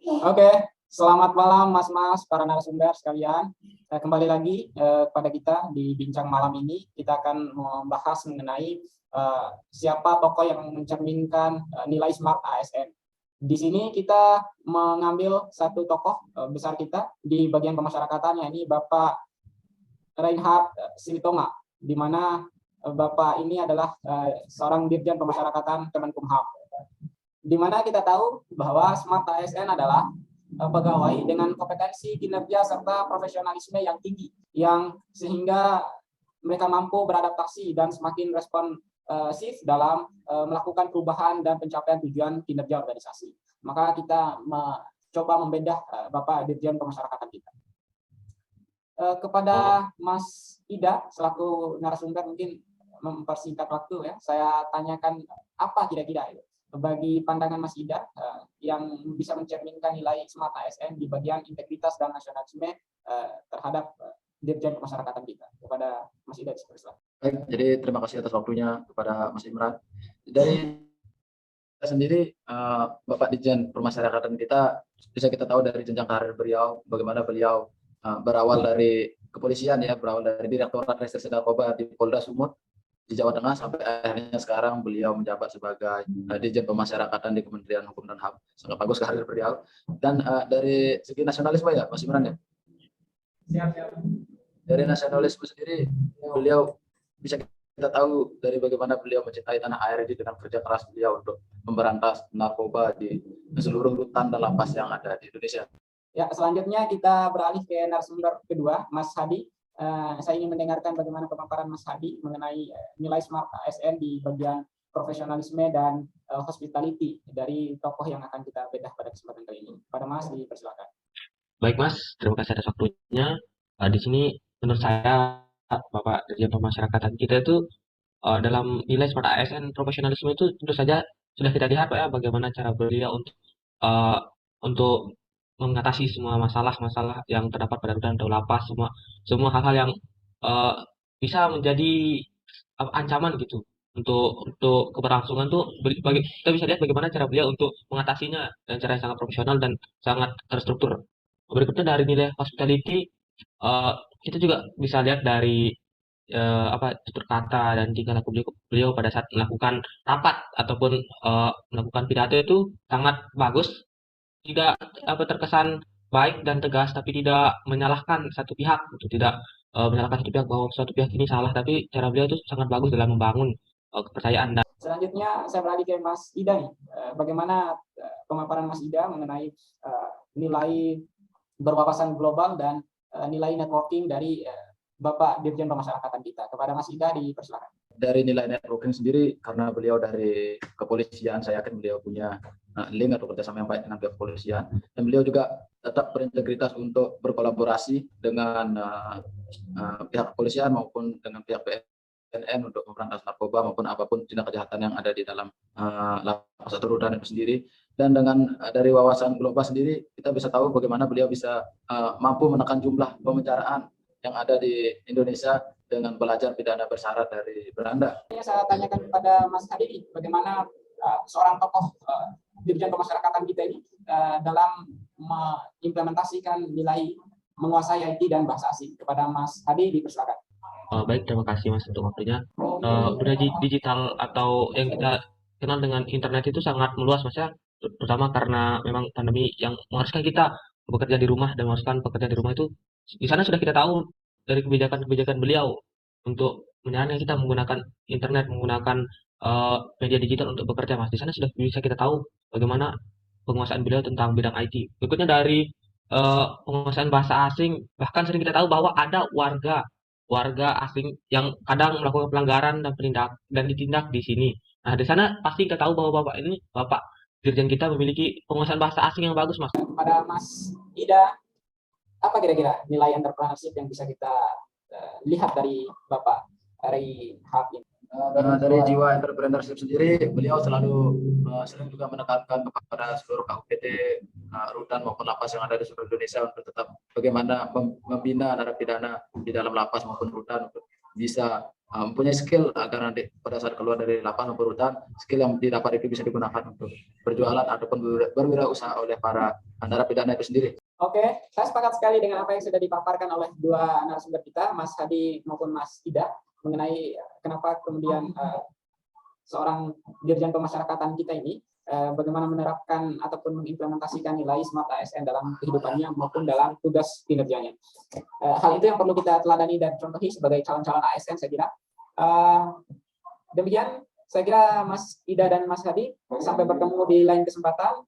Oke, selamat malam Mas-Mas, para narasumber sekalian. Kembali lagi pada kita di bincang malam ini. Kita akan membahas mengenai siapa tokoh yang mencerminkan nilai Smart ASN. Di sini kita mengambil satu tokoh besar kita di bagian pemasyarakatan, yakni Bapak Reinhard Silitonga, di mana Bapak ini adalah seorang Dirjen Pemasyarakatan Kemenkumham. Di mana kita tahu bahwa Smart ASN adalah pegawai dengan kompetensi kinerja serta profesionalisme yang tinggi, yang sehingga mereka mampu beradaptasi dan semakin responsif dalam melakukan perubahan dan pencapaian tujuan kinerja organisasi. Maka kita mencoba membedah Bapak Dirjen Pemasyarakatan kita. Kepada Mas Ida selaku narasumber, mungkin mempersingkat waktu ya, saya tanyakan apa kira-kira itu bagi pandangan Mas Ida yang bisa mencerminkan nilai Smart ASN di bagian integritas dan nasionalisme terhadap Dirjen Pemasyarakatan kita. Kepada Mas Ida, silakan. Baik, jadi terima kasih atas waktunya kepada Mas Imran. Dari saya sendiri, Bapak Dirjen Pemasyarakatan kita, bisa kita tahu dari jenjang karir beliau, bagaimana beliau berawal dari kepolisian ya, berawal dari Direktorat Reserse Narkoba di Polda Sumut di Jawa Tengah, sampai akhirnya sekarang beliau menjabat sebagai Dirjen Pemasyarakatan di Kementerian Hukum dan HAM. Sangat bagus karir beliau. Dan dari segi nasionalisme ya, Mas Imran ya. Dari nasionalisme sendiri, beliau bisa kita tahu dari bagaimana beliau mencintai tanah air ini dengan kerja keras beliau untuk memberantas narkoba di seluruh rutan dan lapas yang ada di Indonesia. Ya, selanjutnya kita beralih ke narasumber kedua, Mas Hadi. Saya ingin mendengarkan bagaimana pemaparan Mas Hadi mengenai nilai Smart ASN di bagian profesionalisme dan hospitality dari tokoh yang akan kita bedah pada kesempatan kali ini. Pada Mas, dipersilakan. Baik Mas, terima kasih atas waktunya. Di sini menurut saya Bapak Dirjen Pemasyarakatan kita itu dalam nilai Smart ASN profesionalisme itu tentu saja sudah kita lihat Pak ya, bagaimana cara beliau untuk mengatasi semua masalah-masalah yang terdapat pada rutan atau lapas, semua hal-hal yang bisa menjadi ancaman gitu untuk keberlangsungan tuh. Kita bisa lihat bagaimana cara beliau untuk mengatasinya dengan cara yang sangat profesional dan sangat terstruktur. Berikutnya dari nilai hospitality, kita juga bisa lihat dari tutur kata dan tingkah laku beliau pada saat melakukan rapat ataupun melakukan pidato itu sangat bagus, tidak terkesan baik dan tegas, tapi tidak menyalahkan satu pihak, tidak menyalahkan satu pihak bahwa suatu pihak ini salah, tapi cara beliau itu sangat bagus dalam membangun kepercayaan. Dan selanjutnya saya beralih ke Mas Ida nih. Bagaimana pemaparan Mas Ida mengenai nilai berwawasan global dan nilai networking dari Bapak Dirjen Pemasyarakatan kita. Kepada Mas Ida, dipersilakan. Dari nilai networking sendiri, karena beliau dari kepolisian, saya yakin beliau punya link atau kerjasama yang baik dengan pihak kepolisian, dan beliau juga tetap berintegritas untuk berkolaborasi dengan pihak kepolisian maupun dengan pihak BNN untuk memberantas narkoba maupun apapun tindak kejahatan yang ada di dalam lapas atau rutan itu sendiri. Dan dengan dari wawasan global sendiri, kita bisa tahu bagaimana beliau bisa mampu menekan jumlah pemenjaraan yang ada di Indonesia dengan belajar pidana bersyarat dari Belanda. Saya tanyakan kepada Mas Hadi, bagaimana seorang tokoh Dirjen Pemasyarakatan kita ini dalam mengimplementasikan nilai menguasai IT dan bahasa asing. Kepada Mas Hadi, dipersilakan. Baik, terima kasih Mas untuk waktunya. Budaya digital atau yang kita kenal dengan internet itu sangat meluas Mas ya, terutama karena memang pandemi yang mengharuskan kita bekerja di rumah dan mengharuskan pekerjaan di rumah itu. Di sana sudah kita tahu dari kebijakan-kebijakan beliau untuk menyarankan kita menggunakan internet, menggunakan media digital untuk bekerja Mas. Di sana sudah bisa kita tahu bagaimana penguasaan beliau tentang bidang IT. Berikutnya dari penguasaan bahasa asing, bahkan sering kita tahu bahwa ada warga asing yang kadang melakukan pelanggaran dan ditindak di sini. Nah, di sana pasti kita tahu bahwa Bapak Dirjen kita memiliki penguasaan bahasa asing yang bagus, Mas. Pada Mas Ida, apa kira-kira nilai entrepreneurship yang bisa kita lihat dari Bapak Reinhard ini? Dari jiwa entrepreneurship sendiri, beliau selalu sering juga menekankan kepada seluruh KUPD, rutan maupun lapas yang ada di seluruh Indonesia untuk tetap bagaimana membina narapidana di dalam lapas maupun rutan untuk bisa mempunyai skill agar nanti pada saat keluar dari lapas maupun rutan, skill yang didapat itu bisa digunakan untuk berjualan ataupun berwirausaha oleh para narapidana itu sendiri. Oke, saya sepakat sekali dengan apa yang sudah dipaparkan oleh dua narasumber kita, Mas Hadi maupun Mas Ida, mengenai kenapa kemudian seorang dirjen pemasyarakatan kita ini bagaimana menerapkan ataupun mengimplementasikan nilai Smart ASN dalam kehidupannya maupun dalam tugas kinerjanya. Hal itu yang perlu kita teladani dan contohi sebagai calon-calon ASN, saya kira. Demikian, saya kira Mas Ida dan Mas Hadi, sampai bertemu di lain kesempatan.